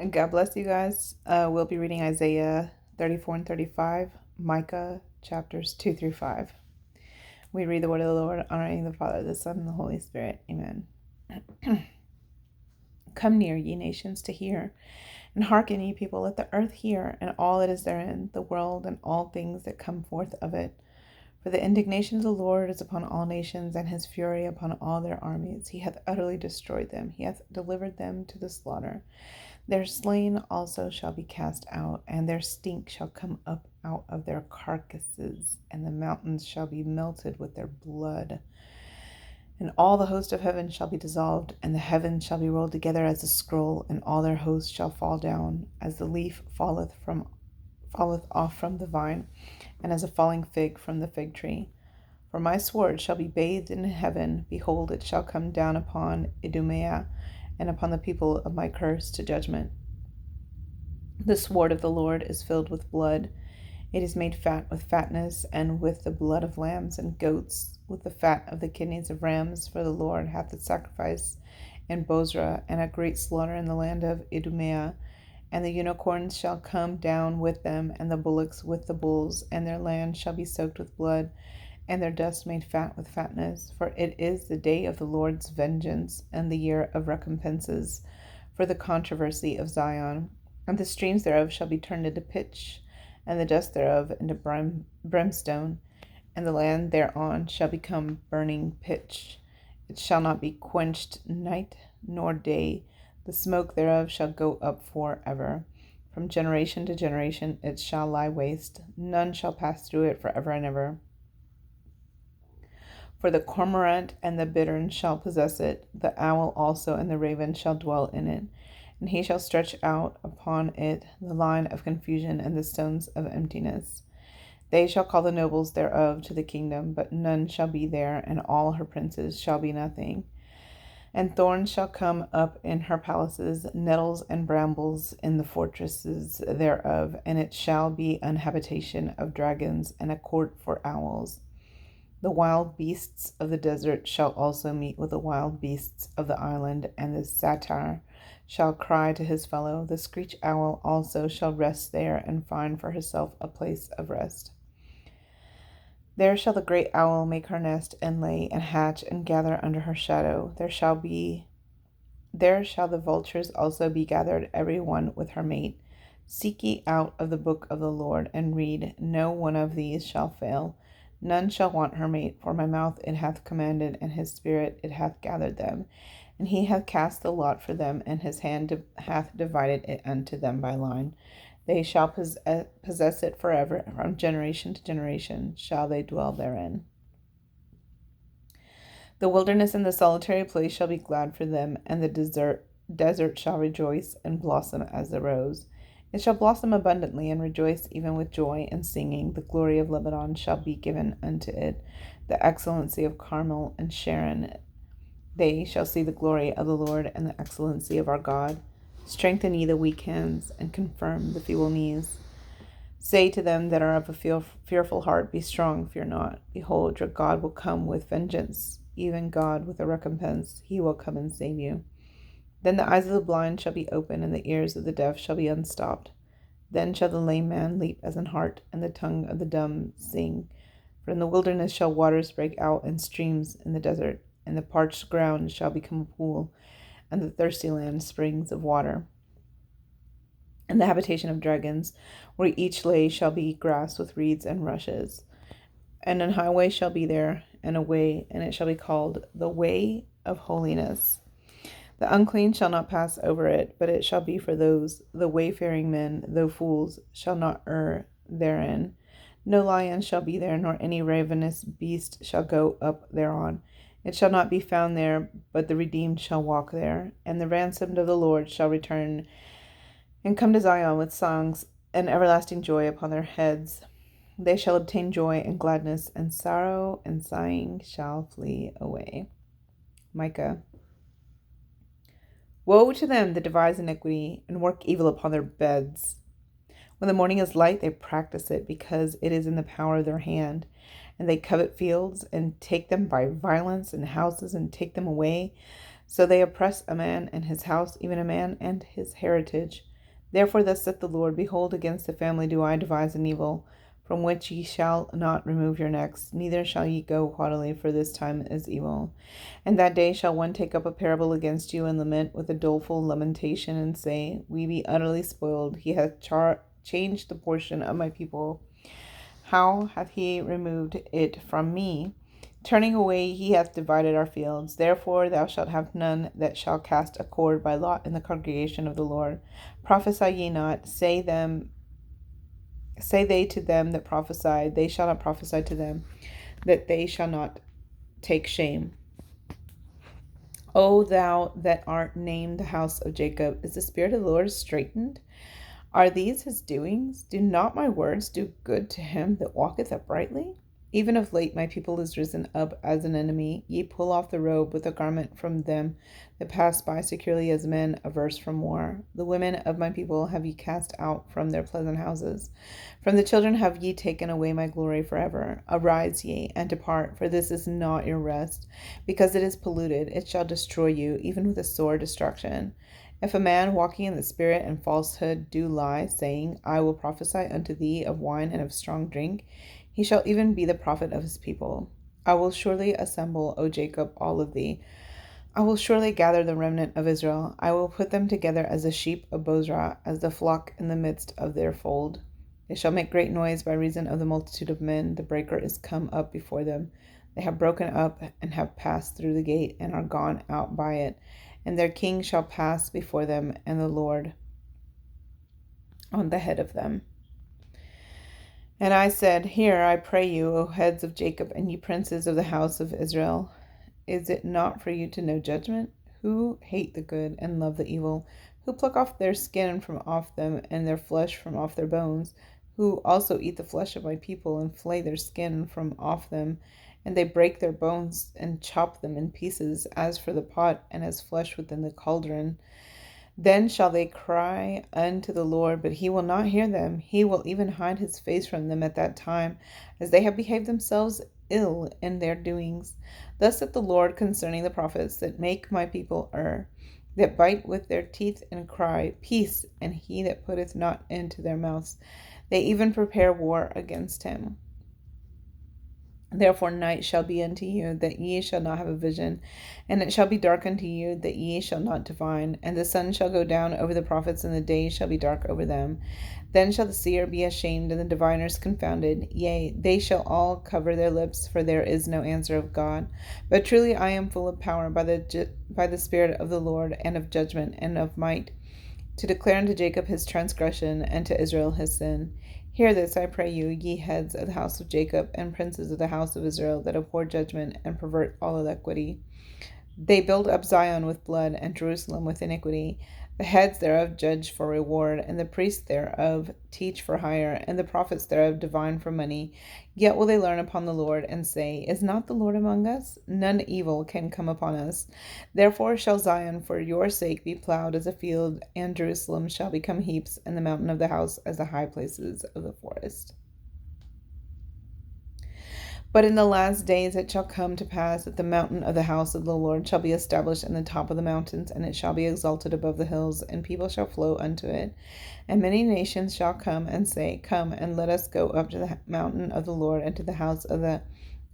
And God bless you guys. We'll be reading Isaiah 34 and 35, Micah chapters 2 through 5. We read the word of the Lord, honoring the Father, the Son, and the Holy Spirit. Amen. Come near, ye nations, to hear, and hearken, ye people. Let the earth hear, and all that is therein, the world, and all things that come forth of it. For the indignation of the Lord is upon all nations, and his fury upon all their armies. He hath utterly destroyed them. He hath delivered them to the slaughter. Their slain also shall be cast out, and their stink shall come up out of their carcasses, and the mountains shall be melted with their blood. And all the host of heaven shall be dissolved, and the heavens shall be rolled together as a scroll, and all their hosts shall fall down, as the leaf falleth off from the vine, and as a falling fig from the fig tree. For my sword shall be bathed in heaven. Behold, it shall come down upon Idumea, and upon the people of my curse to judgment. The sword of the Lord is filled with blood. It is made fat with fatness, and with the blood of lambs and goats, with the fat of the kidneys of rams. For the Lord hath a sacrifice in Bozrah, and a great slaughter in the land of Idumea. And the unicorns shall come down with them, and the bullocks with the bulls, and their land shall be soaked with blood, and their dust made fat with fatness. For it is the day of the Lord's vengeance, and the year of recompenses, for the controversy of Zion. And the streams thereof shall be turned into pitch, and the dust thereof into brimstone, and the land thereon shall become burning pitch. It shall not be quenched night nor day. The smoke thereof shall go up for ever. From generation to generation it shall lie waste. None shall pass through it for ever and ever. For the cormorant and the bittern shall possess it, the owl also and the raven shall dwell in it. And he shall stretch out upon it the line of confusion and the stones of emptiness. They shall call the nobles thereof to the kingdom, but none shall be there, and all her princes shall be nothing. And thorns shall come up in her palaces, nettles and brambles in the fortresses thereof, and it shall be an habitation of dragons and a court for owls. The wild beasts of the desert shall also meet with the wild beasts of the island, and the satyr shall cry to his fellow. The screech owl also shall rest there, and find for herself a place of rest. There shall the great owl make her nest, and lay, and hatch, and gather under her shadow. There shall the vultures also be gathered, every one with her mate. Seek ye out of the book of the Lord, and read. No one of these shall fail. None shall want her mate, for my mouth it hath commanded, and his spirit it hath gathered them. And he hath cast the lot for them, and his hand hath divided it unto them by line. They shall possess it forever. From generation to generation shall they dwell therein. The wilderness and the solitary place shall be glad for them, and the desert shall rejoice and blossom as the rose. It shall blossom abundantly and rejoice even with joy and singing. The glory of Lebanon shall be given unto it, the excellency of Carmel and Sharon. They shall see the glory of the Lord and the excellency of our God. Strengthen ye the weak hands, and confirm the feeble knees. Say to them that are of a fearful heart, be strong, fear not. Behold, your God will come with vengeance, even God with a recompense. He will come and save you. Then the eyes of the blind shall be opened, and the ears of the deaf shall be unstopped. Then shall the lame man leap as an hart, and the tongue of the dumb sing. For in the wilderness shall waters break out, and streams in the desert, and the parched ground shall become a pool, and the thirsty land springs of water. And the habitation of dragons, where each lay, shall be grass with reeds and rushes. And an highway shall be there, and a way, and it shall be called the way of holiness. The unclean shall not pass over it, but it shall be for those. The wayfaring men, though fools, shall not err therein. No lion shall be there, nor any ravenous beast shall go up thereon. It shall not be found there, but the redeemed shall walk there. And the ransomed of the Lord shall return and come to Zion with songs and everlasting joy upon their heads. They shall obtain joy and gladness, and sorrow and sighing shall flee away. Micah. Woe to them that devise iniquity and work evil upon their beds. When the morning is light, they practice it, because it is in the power of their hand. And they covet fields, and take them by violence, and houses, and take them away. So they oppress a man and his house, even a man and his heritage. Therefore thus saith the Lord, behold, against the family do I devise an evil, from which ye shall not remove your necks, neither shall ye go haughtily, for this time is evil. And that day shall one take up a parable against you, and lament with a doleful lamentation, and say, we be utterly spoiled, he hath changed the portion of my people. How hath he removed it from me? Turning away, he hath divided our fields. Therefore thou shalt have none that shall cast a cord by lot in the congregation of the Lord. Prophesy ye not, say they to them that prophesy, they shall not prophesy to them, that they shall not take shame. O thou that art named the house of Jacob, is the spirit of the Lord straitened? Are these his doings? Do not my words do good to him that walketh uprightly? Even of late my people is risen up as an enemy. Ye pull off the robe with a garment from them that pass by securely as men averse from war. The women of my people have ye cast out from their pleasant houses. From the children have ye taken away my glory forever. Arise ye, and depart, for this is not your rest. Because it is polluted, it shall destroy you, even with a sore destruction. If a man walking in the spirit and falsehood do lie, saying, I will prophesy unto thee of wine and of strong drink, he shall even be the prophet of his people. I will surely assemble, O Jacob, all of thee. I will surely gather the remnant of Israel. I will put them together as the sheep of Bozrah, as the flock in the midst of their fold. They shall make great noise by reason of the multitude of men. The breaker is come up before them. They have broken up and have passed through the gate and are gone out by it. And their king shall pass before them, and the Lord on the head of them. And I said, hear, I pray you, O heads of Jacob, and ye princes of the house of Israel. Is it not for you to know judgment? Who hate the good and love the evil? Who pluck off their skin from off them, and their flesh from off their bones? Who also eat the flesh of my people, and flay their skin from off them? And they break their bones, and chop them in pieces, as for the pot, and as flesh within the cauldron. Then shall they cry unto the Lord, but he will not hear them. He will even hide his face from them at that time, as they have behaved themselves ill in their doings. Thus saith the Lord concerning the prophets that make my people err, that bite with their teeth and cry, peace, and he that putteth not into their mouths. They even prepare war against him. Therefore night shall be unto you, that ye shall not have a vision, and it shall be dark unto you, that ye shall not divine. And the sun shall go down over the prophets, and the day shall be dark over them. Then shall the seer be ashamed, and the diviners confounded. Yea, they shall all cover their lips, for there is no answer of God. But truly I am full of power by the Spirit of the Lord, and of judgment, and of might, to declare unto Jacob his transgression, and to Israel his sin. Hear this, I pray you, ye heads of the house of Jacob, and princes of the house of Israel, that abhor judgment, and pervert all equity. They build up Zion with blood, and Jerusalem with iniquity. The heads thereof judge for reward, and the priests thereof teach for hire, and the prophets thereof divine for money. Yet will they learn upon the Lord, and say, is not the Lord among us? None evil can come upon us. Therefore shall Zion for your sake be plowed as a field, and Jerusalem shall become heaps, and the mountain of the house as the high places of the forest. But in the last days it shall come to pass that the mountain of the house of the Lord shall be established in the top of the mountains, and it shall be exalted above the hills, and people shall flow unto it. And many nations shall come and say, come, and let us go up to the mountain of the Lord, and to the house of the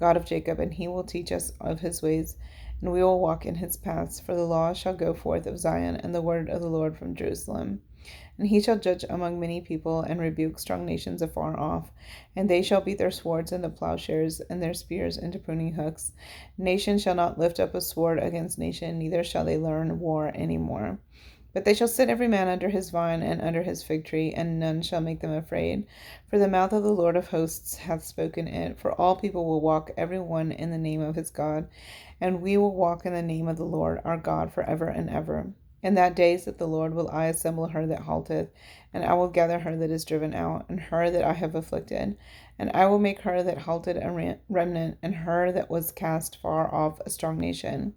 God of Jacob, and he will teach us of his ways, and we will walk in his paths. For the law shall go forth of Zion, and the word of the Lord from Jerusalem. And he shall judge among many people, and rebuke strong nations afar off. And they shall beat their swords into plowshares, and their spears into pruning hooks. Nation shall not lift up a sword against nation, neither shall they learn war any more. But they shall sit every man under his vine and under his fig tree, and none shall make them afraid. For the mouth of the Lord of hosts hath spoken it. For all people will walk every one in the name of his God, and we will walk in the name of the Lord our God forever and ever. In that day, saith the Lord, will I assemble her that halteth, and I will gather her that is driven out, and her that I have afflicted. And I will make her that halted a remnant, and her that was cast far off a strong nation.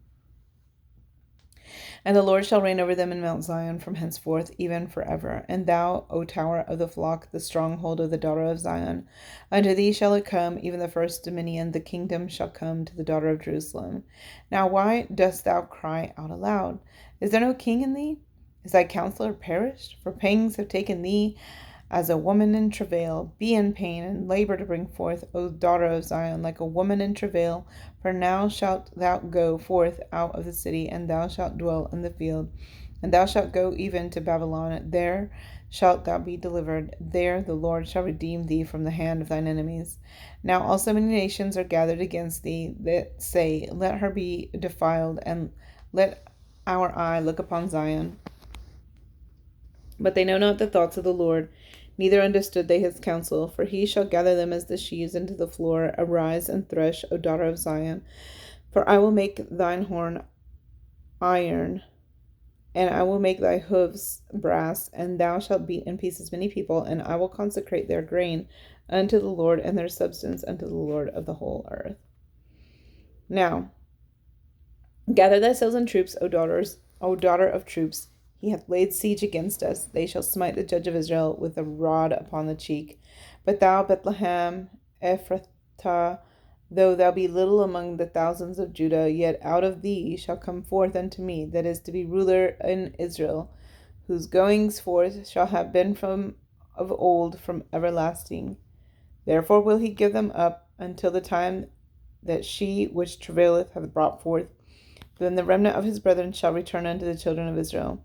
And the Lord shall reign over them in Mount Zion from henceforth, even forever. And thou, O tower of the flock, the stronghold of the daughter of Zion, unto thee shall it come, even the first dominion, the kingdom shall come to the daughter of Jerusalem. Now why dost thou cry out aloud? Is there no king in thee? Is thy counselor perished? For pangs have taken thee as a woman in travail. Be in pain and labor to bring forth, O daughter of Zion, like a woman in travail. For now shalt thou go forth out of the city, and thou shalt dwell in the field. And thou shalt go even to Babylon. There shalt thou be delivered. There the Lord shall redeem thee from the hand of thine enemies. Now also many nations are gathered against thee, that say, Let her be defiled, and let our eye look upon Zion. But they know not the thoughts of the Lord, neither understood they his counsel. For he shall gather them as the sheaves into the floor. Arise and thresh, O daughter of Zion. For I will make thine horn iron, and I will make thy hoofs brass, and thou shalt beat in pieces many people, and I will consecrate their grain unto the Lord, and their substance unto the Lord of the whole earth. Now, gather thyself in troops, O daughter of troops. He hath laid siege against us. They shall smite the judge of Israel with a rod upon the cheek. But thou, Bethlehem Ephrathah, though thou be little among the thousands of Judah, yet out of thee shall come forth unto me, that is to be ruler in Israel, whose goings forth shall have been from of old, from everlasting. Therefore will he give them up until the time that she which travaileth hath brought forth. Then the remnant of his brethren shall return unto the children of Israel.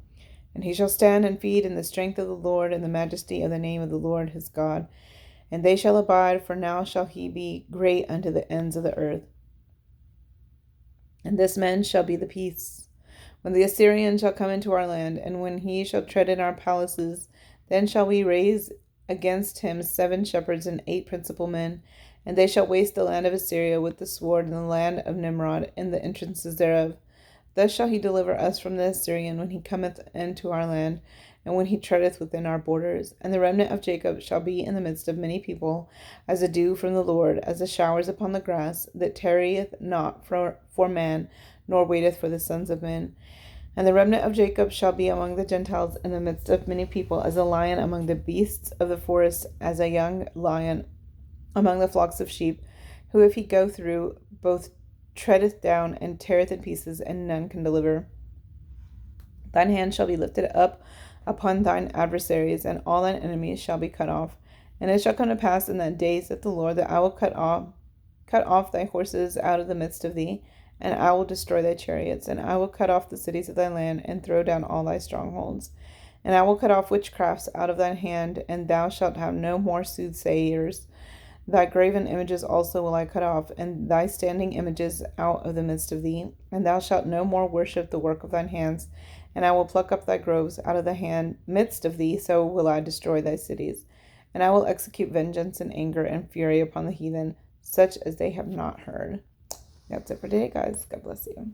And he shall stand and feed in the strength of the Lord, and the majesty of the name of the Lord his God. And they shall abide, for now shall he be great unto the ends of the earth. And this man shall be the peace. When the Assyrian shall come into our land, and when he shall tread in our palaces, then shall we raise against him 7 shepherds and 8 principal men. And they shall waste the land of Assyria with the sword, and the land of Nimrod, and the entrances thereof. Thus shall he deliver us from the Assyrian when he cometh into our land, and when he treadeth within our borders. And the remnant of Jacob shall be in the midst of many people, as a dew from the Lord, as the showers upon the grass, that tarrieth not for man, nor waiteth for the sons of men. And the remnant of Jacob shall be among the Gentiles in the midst of many people, as a lion among the beasts of the forest, as a young lion among the flocks of sheep, who if he go through, both treadeth down and teareth in pieces, and none can deliver. Thine hand shall be lifted up upon thine adversaries, and all thine enemies shall be cut off. And it shall come to pass in that day, saith the Lord, that I will cut off thy horses out of the midst of thee, and I will destroy thy chariots, and I will cut off the cities of thy land, and throw down all thy strongholds. And I will cut off witchcrafts out of thine hand, and thou shalt have no more soothsayers. Thy graven images also will I cut off, and thy standing images out of the midst of thee. And thou shalt no more worship the work of thine hands. And I will pluck up thy groves out of the midst of thee, so will I destroy thy cities. And I will execute vengeance and anger and fury upon the heathen, such as they have not heard. That's it for today, guys. God bless you.